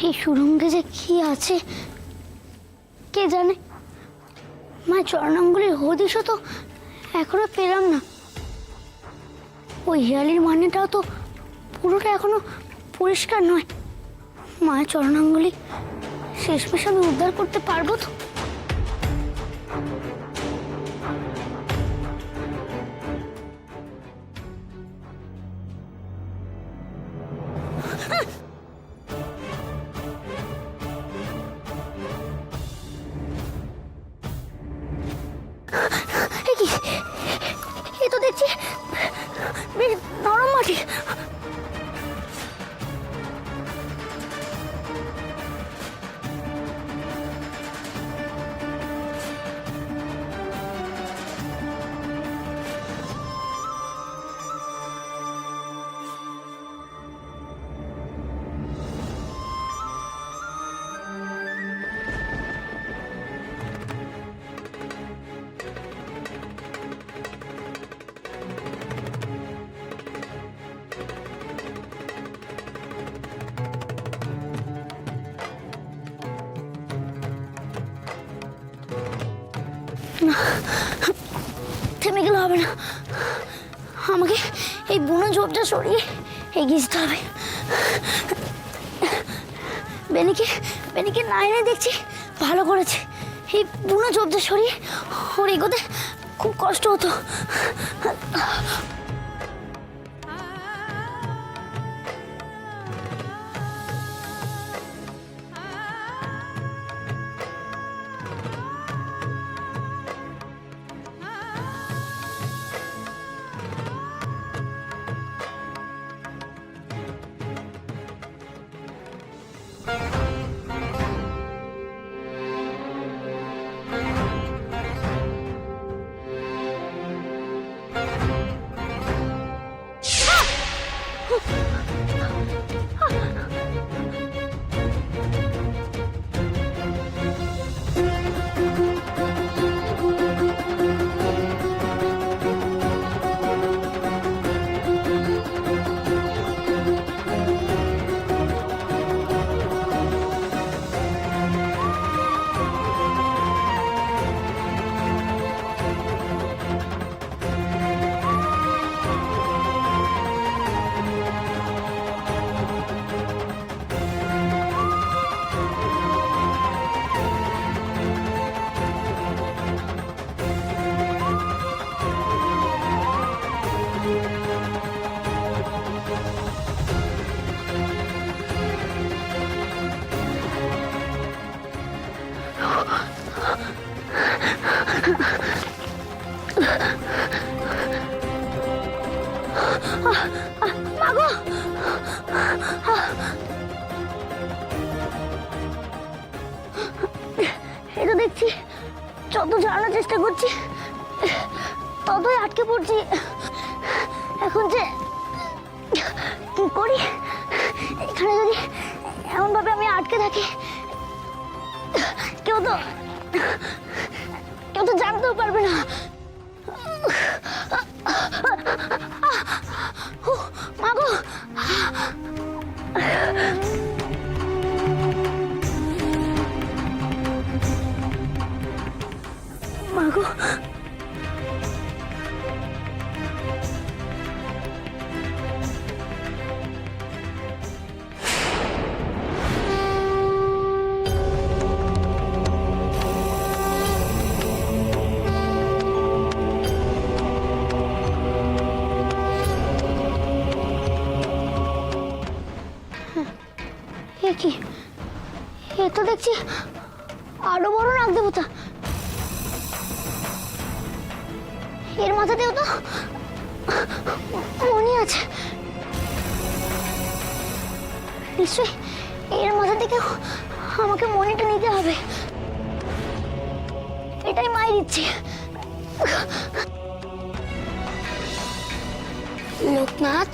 এই সুরঙ্গে যে কি আছে কে জানে। মায়ের চরণাঙ্গুলির হদিশও তো এখনো পেলাম না। ওই হিয়ালির মানেটাও তো পুরোটা এখনো পরিষ্কার নয়। মায়ের চরণাঙ্গুলি শেষমেশ আমি উদ্ধার করতে পারবো তো? এ তো দেখছি বেশ নরম মাটি। থেমে গেলে হবে না, আমাকে এই বুনো ঝোপটা সরিয়ে এগিয়ে যেতে হবে। বেনিকে না এনে দেখছি ভালো করেছে। এই বুনো ঝোপটা সরিয়ে ওর এগোতে খুব কষ্ট হতো। মাগো, এই তো দেখছি যত জানার চেষ্টা করছি ততই আটকে পড়ছি। এখন যে কি করি? এখানে যদি এমন ভাবে আমি আটকে থাকি কেউ তো জানতেও পারবে না। মাগো, মাগো, কি এ তো দেখছি আরো বড় নাগ দেবতা। এর মাথাতেও তো মণি আছে। নিশ্চয়ই এর মাথা থেকে আমাকে মণিটা নিতে হবে। এটাই মায়ের ইচ্ছে। লোকনাথ,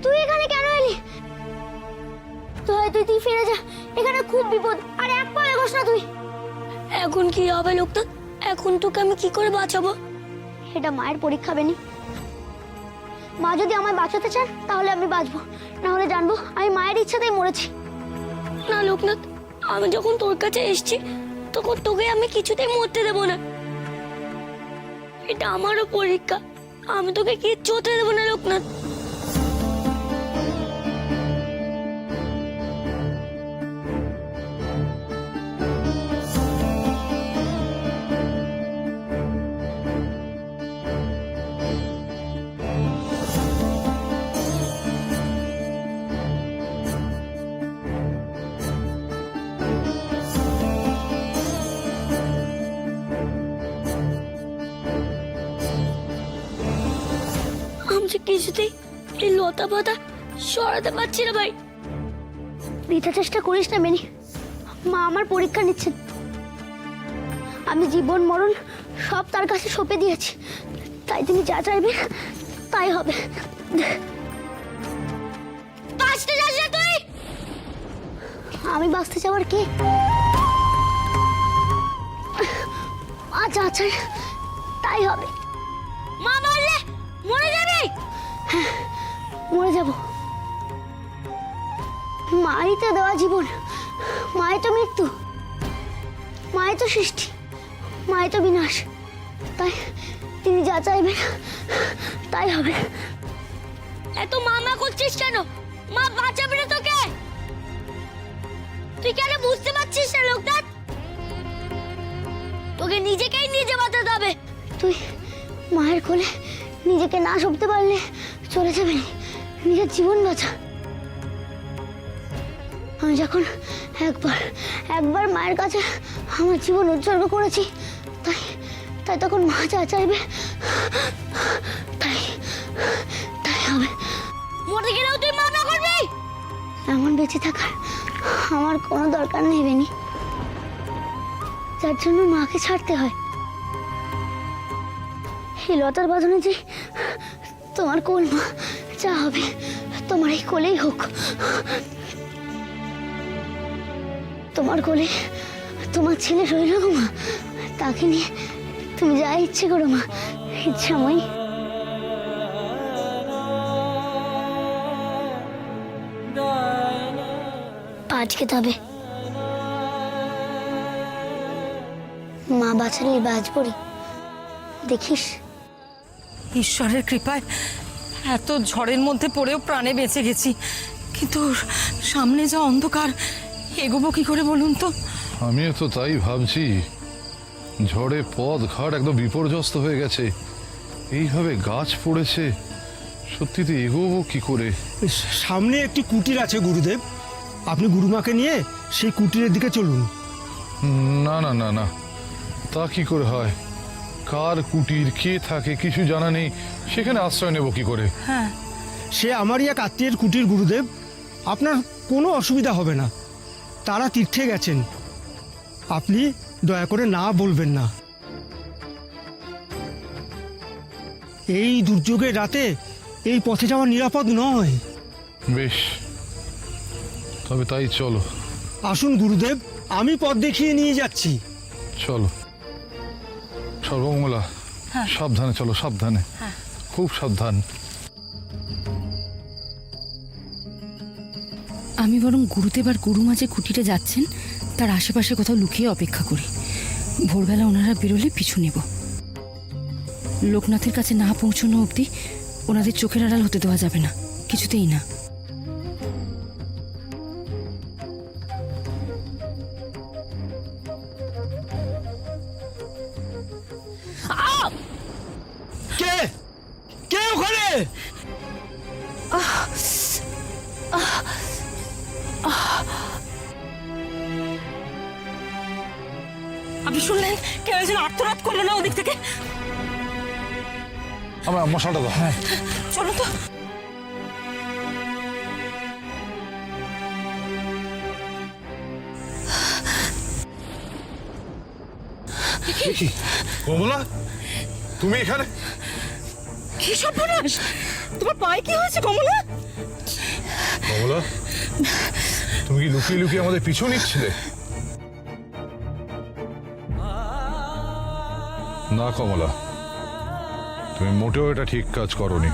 তুই এখানে কেন এলি? তুই ফিরে যা, এখানে খুব বিপদ, আর এক পা এগোস না তুই। এখন কি হবে লোকনাথ? এখন তোকে আমি কি করে বাঁচাবো? এটা মায়ের পরীক্ষা বেনি। মা যদি আমায় বাঁচাতে চান তাহলে আমি বাঁচবো, না হলে জানবো আমি মায়ের ইচ্ছাতেই মরেছি। না লোকনাথ, আমি যখন তোর কাছে এসেছি তখন তোকে আমি কিছুতেই মরতে দেবো না। এটা আমারও পরীক্ষা, আমি তোকে কিচ্ছু হতে দেবো না লোকনাথ। আমি যে কিছুতেই এই লতা পাতা সরাতে পারছি না ভাই। বৃথা চেষ্টা করিস না বেনি, মা আমার পরীক্ষা নিচ্ছেন। আমি জীবন মরণ সব তার কাছে সঁপে দিয়েছি, তাই তিনি যা চাইবেন তাই হবে। বাঁচতে যাস না তুই। আমি বাঁচতে চাওয়ার কে? মা যা চাই তাই হবে। মা বললে মরে যাবি? মরে যাব। মাই তো দেওয়া জীবন, মাই তো মৃত্যু, মাই তো সৃষ্টি, মাই তো বিনাশ। তাই তিনি যা চাইবেন তাই হবে। এত মামা করছিস কেন? মা বাঁচাবে না তোকে। তুই কেন বুঝতে পারছিস না লোকনাথ? তোকে নিজেকেই নিজে বাঁচাতে হবে। তুই মায়ের কোলে নিজেকে না সঁপতে পারলে চলে যাবে, নিজের জীবন বাঁচা। আমি যখন একবার মায়ের কাছে আমার জীবন উৎসর্গ করেছি, তাই তাই তখন মা যা চাইবে তাই তাই হবে। মরে গেলেও তুই মামা করবি? এমন বেঁচে থাকার আমার কোনো দরকার নেই বেনি, যার জন্য মাকে ছাড়তে হয়। এই লতার বাঁধনে যে তোমার কোল, মা যা হবে তোমার এই কোলেই হোক। তোমার কোলে তোমার ছেলে রইল গো মা, তাকে নিয়ে তুমি যা ইচ্ছে করো মা, ইচ্ছাময়ী। পাঁচ খেতে মা বাঁচালেই বাঁচবরি, দেখিস। ঈশ্বরের কৃপায় এত ঝড়ের মধ্যে পড়েও প্রাণে বেঁচে গেছি, কিন্তু সামনে যা অন্ধকার, এগোবো কি করে বলুন তো? আমিও তো তাই ভাবছি, ঝড়ে পথ ঘাট একদম বিপর্যস্ত হয়ে গেছে। এইভাবে গাছ পড়েছে, সত্যিতে এগোবো কি করে? সামনে একটি কুটির আছে গুরুদেব, আপনি গুরুমাকে নিয়ে সেই কুটিরের দিকে চলুন। না না না না, তা কি করে হয়? কার কুটির, কে থাকে কিছু জানা নেই, সেখানে আশ্রয় নেব কি করে? হ্যাঁ, সে আমারই এক আত্মীয়ের কুটির গুরুদেব, আপনার কোনো অসুবিধা হবে না। তারা তীর্থে গেছেন, আপনি দয়া করে না বলবেন না। এই দুর্যোগের রাতে এই পথে যাওয়া নিরাপদ নয়। বেশ, তবে তাই চলো। আসুন গুরুদেব, আমি পথ দেখিয়ে নিয়ে যাচ্ছি। চলো সর্বমঙ্গলা, সাবধানে চলো, সাবধানে, খুব সাবধান। আমি বরং গুরুদেব আর গুরুমা যে কুটিরে যাচ্ছেন তার আশেপাশে কোথাও লুকিয়ে অপেক্ষা করি। ভোরবেলা ওনারা বেরোলে পিছু নেব। লোকনাথের কাছে না পৌঁছানো অবধি ওনাদের চোখের আড়াল হতে দেওয়া যাবে না, কিছুতেই না। কে কে ওখানে? আপনি শুনলেন কেউ একজন আত্মরাত করলো না ওদিক থেকে? আমার মশাটা দাও। হ্যাঁ, চলো তো। কমলা, তুমি এখানে? কি সর্বনাশ! তোমার পায়ে কি হয়েছে কমলা? কমলা, তুমি কি লুকিয়ে লুকিয়ে আমাদের পিছু নিচ্ছিলে? না কমলা, তুমি মোটেও এটা ঠিক কাজ করনি।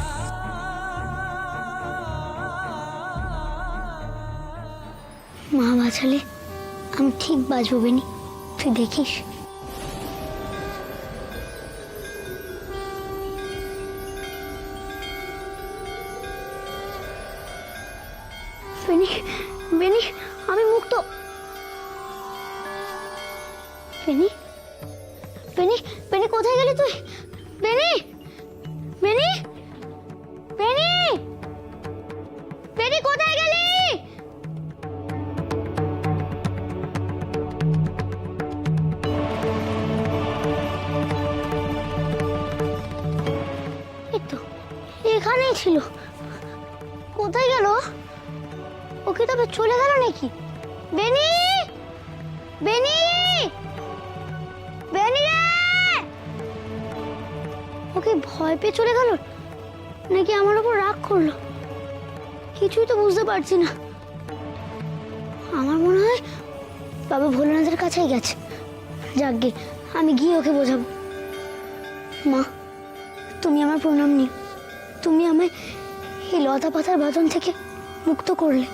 মা বাঁচালে আমি ঠিক বাঁচবো বেনি, তুই দেখিস। বেনি, বেনি, আমি মুক্ত। বেনি, বেনি, বেনি, কোথায় গেলি তুই? বেনি, বেনি, বেনি, বেনি, কোথায় গেলি? এই তো এখানেই ছিল, কোথায় গেল? ওকে তবে চলে গেল নাকি? বেনি, বেনি, বেনি রে! ওকে ভয় পেয়ে চলে গেল নাকি আমার উপর রাগ করলো, কিছুই তো বুঝতে পারছি না। আমার মনে হয় বাবা ভোলানাথের কাছেই গেছে। যাকগে, আমি গিয়ে ওকে বোঝাবো। মা, তুমি আমার প্রণাম নিও। তুমি আমায় এই লতা পাতার বাঁধন থেকে মুক্ত করলে।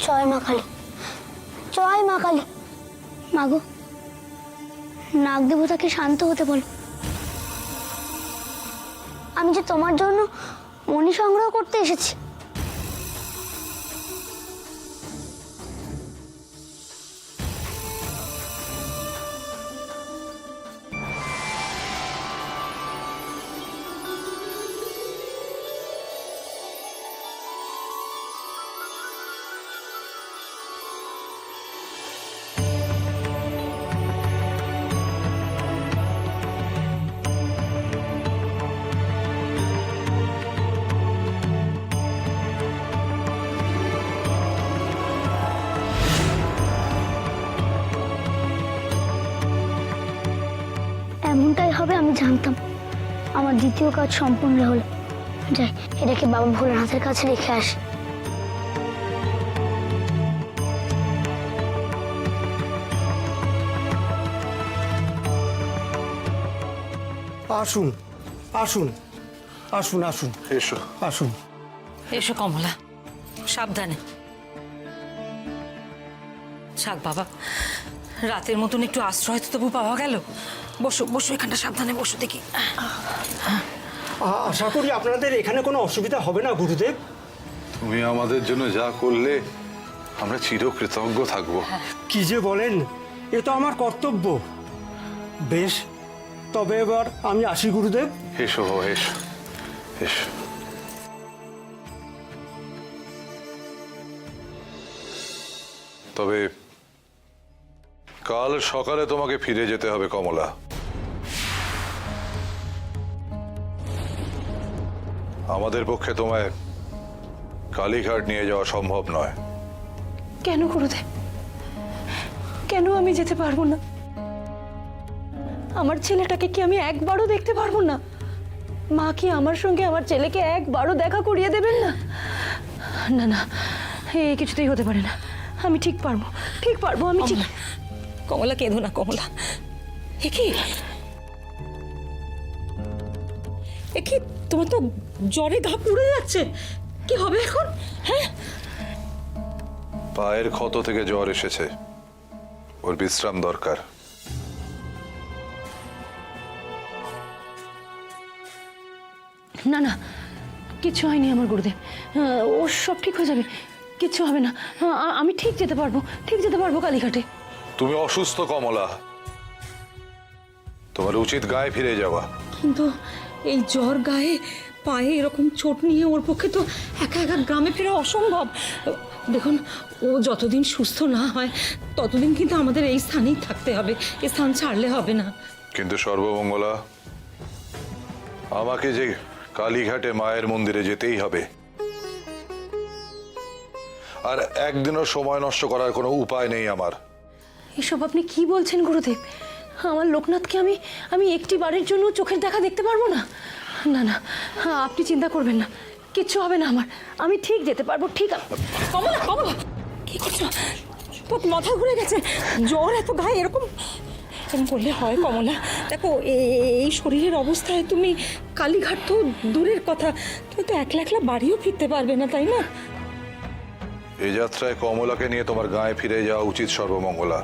জয় মা কালী, জয় মা কালী। মাগো, নাগ দেবতাকে শান্ত হতে বলো। আমি যে তোমার জন্য মণি সংগ্রহ করতে এসেছি। এমনটাই হবে আমি জানতাম। আমার দ্বিতীয় কাজ সম্পূর্ণ হলো। যাই, এটাকে বাবা ভোলানাথের কাছে রেখে আসি। আসুন, আসুন, আসুন, আসুন, এসো। আসুন। এসো কমলা, সাবধানে। থাক বাবা, রাতের মতন একটু আশ্রয় তো তবু পাওয়া গেল। বসো বসো, এখানটা সাবধানে বসো দেখি। আশা করি আপনাদের এখানে কোনো অসুবিধা হবে না গুরুদেব। তুমি আমাদের জন্য যা করলে আমরা চিরকৃতজ্ঞ থাকবো। কি যে বলেন, এ তো আমার কর্তব্য। বেশ, তবে এবার আমি আসি গুরুদেব। এসো বাবা, এসো, এসো। তবে কাল সকালে তোমাকে ফিরে যেতে হবে কমলা। আমাদের পক্ষে তোমায় কালীঘাট নিয়ে যাওয়া সম্ভব নয়। কেন গুরুদেব, কেন আমি যেতে পারবো না? আমার ছেলেটাকে কি আমি একবারও দেখতে পারবো না? মা কি আমার সঙ্গে আমার ছেলেকে একবারও দেখা করিয়ে দেবেন না? না না, এই কিছুতেই হতে পারে না। আমি ঠিক পারবো, ঠিক পারবো, আমি ঠিক। কমলা কেঁদো না কমলা। একি একি, তোমার তো জ্বরে গা পুড়ে যাচ্ছে, কি হবে এখন? হ্যাঁ, পায়ের ক্ষত থেকে জ্বর এসেছে, ওর বিশ্রাম দরকার। না না, কিচ্ছু হয়নি আমার গুরুদেব, ও সব ঠিক হয়ে যাবে, কিচ্ছু হবে না। আমি ঠিক যেতে পারবো, ঠিক যেতে পারবো কালীঘাটে। তুমি অসুস্থ কমলা, তোমার উচিত গায়ে ফিরে যাওয়া। কিন্তু এই জ্বর গায়ে পায়ে এরকম চোট নিয়ে ওর পক্ষে তো একা একা গ্রামে ফেরা অসম্ভব। দেখুন, ও যতদিন সুস্থ না হয় ততদিন কিন্তু আমাদের এই স্থানেই থাকতে হবে, এই স্থান ছাড়লে হবে না। কিন্তু সর্বমঙ্গলা, আমাকে যে কালীঘাটে মায়ের মন্দিরে যেতেই হবে, আর একদিনও সময় নষ্ট করার কোনো উপায় নেই আমার। এসব আপনি কি বলছেন গুরুদেব? আমার লোকনাথকে আমি একটি বারের জন্য চোখের দেখা দেখতে পারবো না? না না, আপনি চিন্তা করবেন না, কিচ্ছু হবে না আমার। আমি ঠিক যেতে পারবো, ঠিক আছে। কমলা, কমলা, কি করছো? তোর মাথা ঘুরে গেছে, জ্বর এত গায়ে এরকম এরকম করলে হয় কমলা? দেখো এই শরীরের অবস্থায় তুমি কালীঘাট তো দূরের কথা, তুমি তো একলা একলা বাড়িও ফিরতে পারবে না, তাই না? এই যাত্রায় কমলাকে নিয়ে তোমার গায়ে ফিরে যাওয়া উচিত সর্বমঙ্গলা।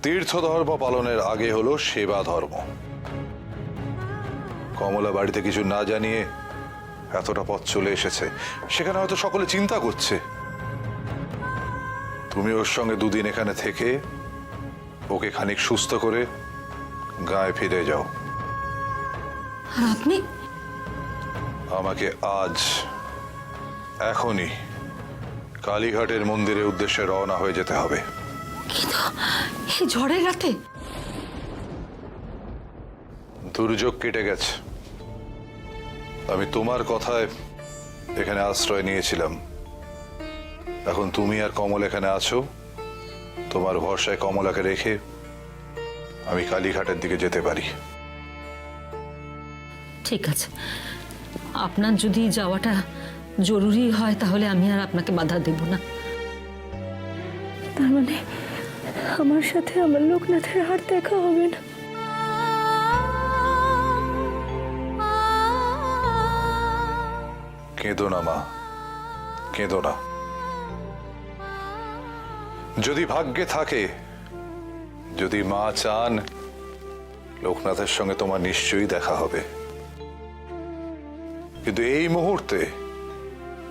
তীর্থ ধর্ম পালনের আগে হলো সেবা ধর্ম। কমলা বাড়িতে কিছু না জানিয়ে এতটা পথ চলে এসেছে, সেখানে হয়তো সকলে চিন্তা করছে। তুমি ওর সঙ্গে দুদিন এখানে থেকে ওকে খানিক সুস্থ করে গায়ে ফিরে যাও। আর আপনি? আমাকে আজ এখনই কালীঘাটের মন্দিরের উদ্দেশ্যে রওনা হয়ে যেতে হবে। কিন্তু এই ঝড়ের রাতে? দুর্যোগ কেটে গেছে। আমি তোমার কথায় এখানে আশ্রয় নিয়েছিলাম। এখন তুমি আর কমল এখানে আছো, তোমার ভরসায় কমলাকে রেখে আমি কালীঘাটের দিকে যেতে পারি। ঠিক আছে, আপনার যদি যাওয়াটা জরুরি হয় তাহলে আমি আর আপনাকে বাধা দেব না। তার মানে আমার সাথে আমার লোকনাথের আর দেখা হবে না? কেঁদো না মা, কেঁদো না। যদি ভাগ্যে থাকে, যদি মা চান, লোকনাথের সঙ্গে তোমার নিশ্চয়ই দেখা হবে। কিন্তু এই মুহূর্তে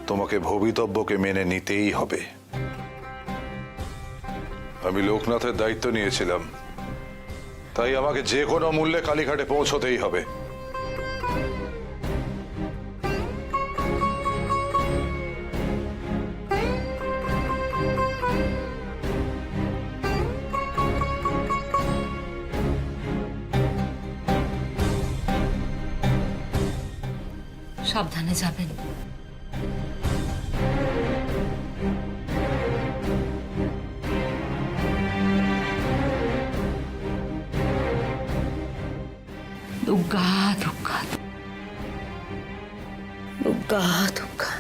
তোমাকে ভবিতব্যকে মেনে নিতেই হবে। আমি লোকনাথের দায়িত্ব নিয়েছিলাম, তাই আমাকে যে কোনো মূল্যে কালীঘাটে পৌঁছতেই হবে। সাবধানে যাবেন। দুর্গা দুর্গা দুর্গা দুর্গা।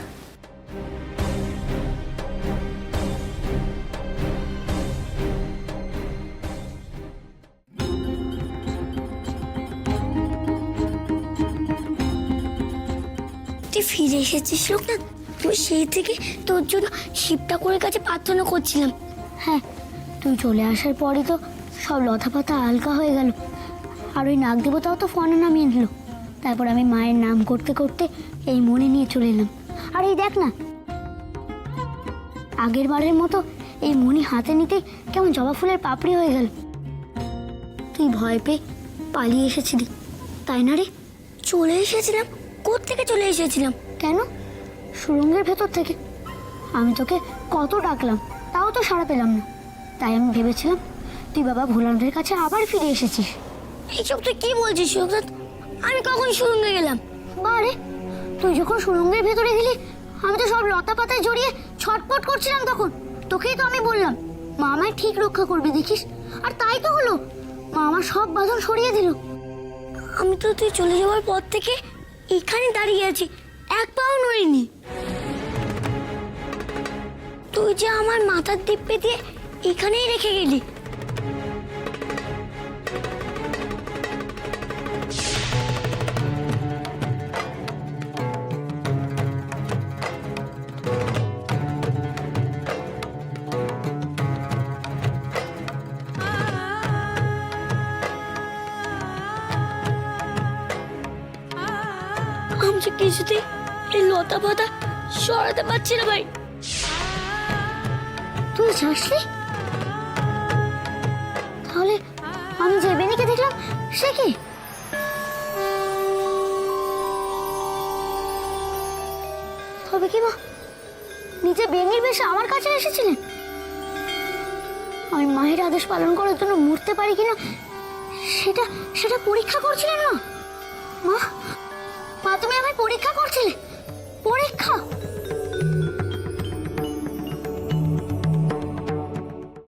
তুই ফিরে এসেছিস লোকনাথ? তুই সেই থেকে তোর জন্য শিব ঠাকুরের কাছে প্রার্থনা করছিলাম। হ্যাঁ, তুই চলে আসার পরে তো সব লতা পাতা হালকা হয়ে গেল, আর ওই নাগ দেবতাও তো ফোনে নামিয়ে দিল। তারপর আমি মায়ের নাম করতে করতে এই মনে নিয়ে চলে এলাম। আর এই দেখ না, আগের বারের মতো এই মণি হাতে নিতেই কেমন জবা ফুলের পাপড়ি হয়ে গেল। তুই ভয় পেয়ে পালিয়ে এসেছিলি, তাই না রে? চলে এসেছিলাম? কোত্থেকে চলে এসেছিলাম? কেন? সুড়ঙ্গের ভেতর থেকে। আমি তোকে কত ডাকলাম, তাও তো সাড়া পেলাম না। তাই আমি ভেবেছিলাম তুই বাবা ভোলানাথের কাছে আবার ফিরে এসেছিস। এইসব তুই কি বলছিস লোকনাথ? আমি কখন সুরঙ্গে গেলাম? বারে, তুই যখন সুড়ঙ্গের ভেতরে গেলি আমি তো সব লতা পাতায় জড়িয়ে ছটপট করছিলাম। তখন তোকেই তো আমি বললাম মা আমায় ঠিক রক্ষা করবে, দেখিস। আর তাই তো হলো, মা আমার সব বাঁধন সরিয়ে দিল। আমি তো তুই চলে যাওয়ার পর থেকে এখানে দাঁড়িয়ে আছি, এক পাও নড়িনি। তুই যে আমার মাথার দিব্যে দিয়ে এখানেই রেখে গেলি। আমি যে কিছুতেই এই লতা পাতা সরাতে পারছি না ভাই। তুই যাসনি? তাহলে আমি যে বেনিকে দেখলাম সে কি? তবে কি মা নিজে বেনির বেশে আমার কাছে এসেছিলেন? আমি মায়ের আদেশ পালন করার জন্য মরতে পারি কিনা সেটা সেটা পরীক্ষা করছিলেন মা। মা, মা তুমি আমায় পরীক্ষা করছিলে?